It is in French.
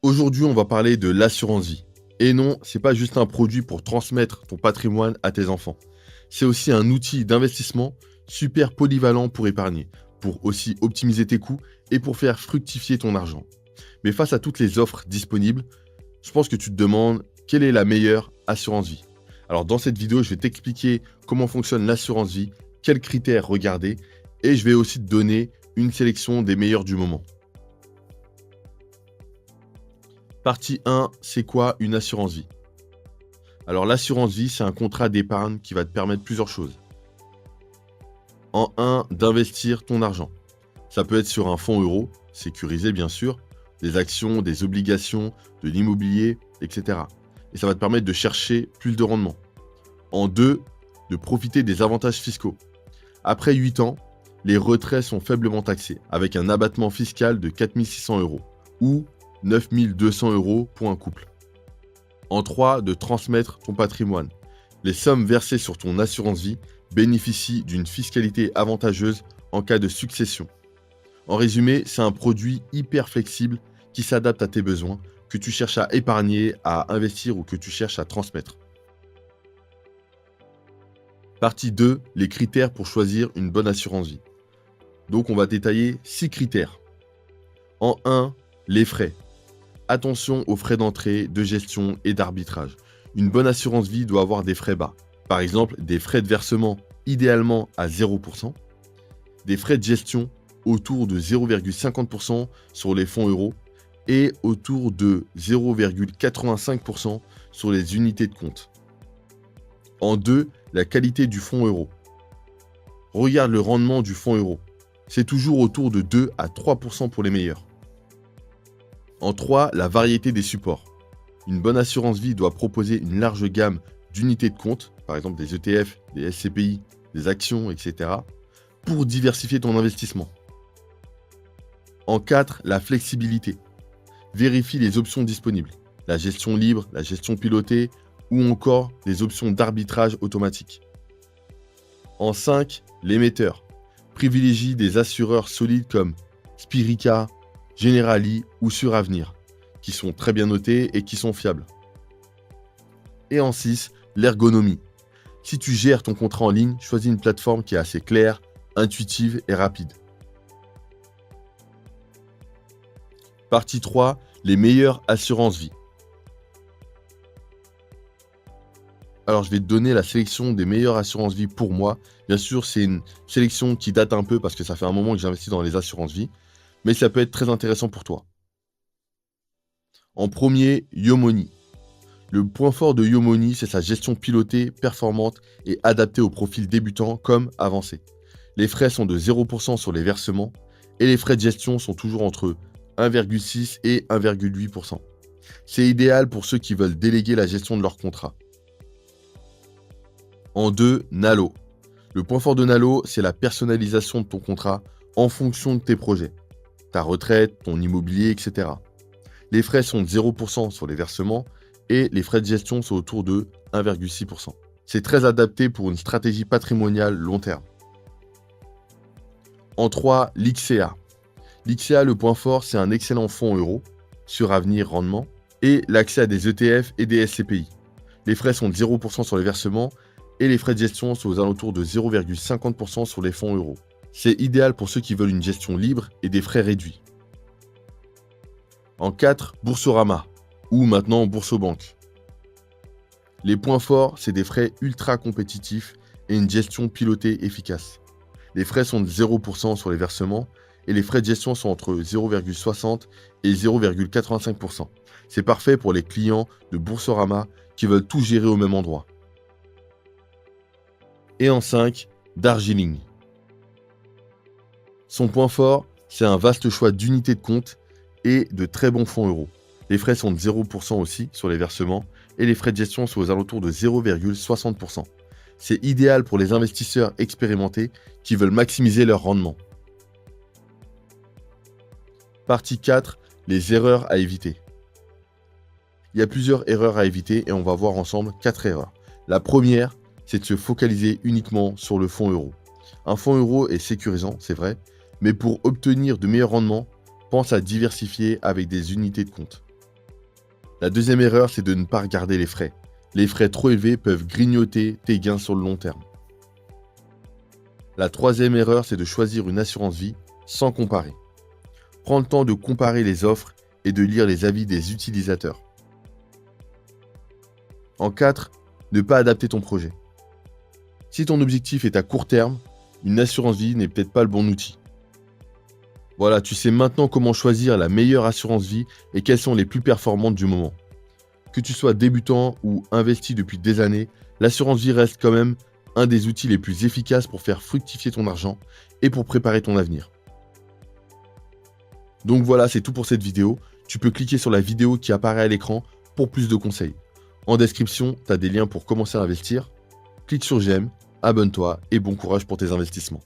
Aujourd'hui, on va parler de l'assurance vie. Et non, c'est pas juste un produit pour transmettre ton patrimoine à tes enfants. C'est aussi un outil d'investissement super polyvalent pour épargner, pour aussi optimiser tes coûts et pour faire fructifier ton argent. Mais face à toutes les offres disponibles, je pense que tu te demandes quelle est la meilleure assurance vie. Alors dans cette vidéo, je vais t'expliquer comment fonctionne l'assurance vie, quels critères regarder et je vais aussi te donner une sélection des meilleurs du moment. Partie 1, c'est quoi une assurance vie? Alors l'assurance vie, c'est un contrat d'épargne qui va te permettre plusieurs choses. En 1, d'investir ton argent. Ça peut être sur un fonds euro, sécurisé bien sûr, des actions, des obligations, de l'immobilier, etc. Et ça va te permettre de chercher plus de rendement. En 2, de profiter des avantages fiscaux. Après 8 ans, les retraits sont faiblement taxés, avec un abattement fiscal de 4 600 € ou 9 200 € pour un couple. En 3, de transmettre ton patrimoine. Les sommes versées sur ton assurance vie bénéficient d'une fiscalité avantageuse en cas de succession. En résumé, c'est un produit hyper flexible qui s'adapte à tes besoins, que tu cherches à épargner, à investir ou que tu cherches à transmettre. Partie 2, les critères pour choisir une bonne assurance vie. Donc on va détailler 6 critères. En 1, les frais. Attention aux frais d'entrée, de gestion et d'arbitrage. Une bonne assurance vie doit avoir des frais bas. Par exemple, des frais de versement idéalement à 0%, des frais de gestion autour de 0,50% sur les fonds euros et autour de 0,85% sur les unités de compte. En 2, la qualité du fonds euro. Regarde le rendement du fonds euro. C'est toujours autour de 2 à 3% pour les meilleurs. En 3, la variété des supports. Une bonne assurance vie doit proposer une large gamme d'unités de compte, par exemple des ETF, des SCPI, des actions, etc., pour diversifier ton investissement. En 4, la flexibilité. Vérifie les options disponibles, la gestion libre, la gestion pilotée ou encore les options d'arbitrage automatique. En 5, l'émetteur. Privilégie des assureurs solides comme Spirica, Generali ou Suravenir, qui sont très bien notés et qui sont fiables. Et en 6, l'ergonomie. Si tu gères ton contrat en ligne, choisis une plateforme qui est assez claire, intuitive et rapide. Partie 3, les meilleures assurances vie. Alors je vais te donner la sélection des meilleures assurances vie pour moi. Bien sûr, c'est une sélection qui date un peu parce que ça fait un moment que j'investis dans les assurances vie, mais ça peut être très intéressant pour toi. En premier, Yomoni. Le point fort de Yomoni, c'est sa gestion pilotée, performante et adaptée aux profils débutants comme avancés. Les frais sont de 0% sur les versements et les frais de gestion sont toujours entre 1,6 et 1,8%. C'est idéal pour ceux qui veulent déléguer la gestion de leur contrat. En 2, Nalo. Le point fort de Nalo, c'est la personnalisation de ton contrat en fonction de tes projets, ta retraite, ton immobilier, etc. Les frais sont de 0% sur les versements et les frais de gestion sont autour de 1,6%. C'est très adapté pour une stratégie patrimoniale long terme. En 3, l'XCA. L'XCA, le point fort, c'est un excellent fonds euro, Suravenir rendement, et l'accès à des ETF et des SCPI. Les frais sont de 0% sur les versements et les frais de gestion sont aux alentours de 0,50% sur les fonds euros. C'est idéal pour ceux qui veulent une gestion libre et des frais réduits. En 4, Boursorama, ou maintenant Boursobank. Les points forts, c'est des frais ultra compétitifs et une gestion pilotée efficace. Les frais sont de 0% sur les versements et les frais de gestion sont entre 0,60 et 0,85%. C'est parfait pour les clients de Boursorama qui veulent tout gérer au même endroit. Et en 5, Darjeeling. Son point fort, c'est un vaste choix d'unités de compte et de très bons fonds euros. Les frais sont de 0% aussi sur les versements et les frais de gestion sont aux alentours de 0,60%. C'est idéal pour les investisseurs expérimentés qui veulent maximiser leur rendement. Partie 4, les erreurs à éviter. Il y a plusieurs erreurs à éviter et on va voir ensemble 4 erreurs. La première, c'est de se focaliser uniquement sur le fonds euro. Un fonds euro est sécurisant, c'est vrai, mais pour obtenir de meilleurs rendements, pense à diversifier avec des unités de compte. La deuxième erreur, c'est de ne pas regarder les frais. Les frais trop élevés peuvent grignoter tes gains sur le long terme. La troisième erreur, c'est de choisir une assurance vie sans comparer. Prends le temps de comparer les offres et de lire les avis des utilisateurs. En 4, ne pas adapter ton projet. Si ton objectif est à court terme, une assurance vie n'est peut-être pas le bon outil. Voilà, tu sais maintenant comment choisir la meilleure assurance vie et quelles sont les plus performantes du moment. Que tu sois débutant ou investi depuis des années, l'assurance vie reste quand même un des outils les plus efficaces pour faire fructifier ton argent et pour préparer ton avenir. Donc voilà, c'est tout pour cette vidéo. Tu peux cliquer sur la vidéo qui apparaît à l'écran pour plus de conseils. En description, tu as des liens pour commencer à investir. Clique sur j'aime, abonne-toi et bon courage pour tes investissements.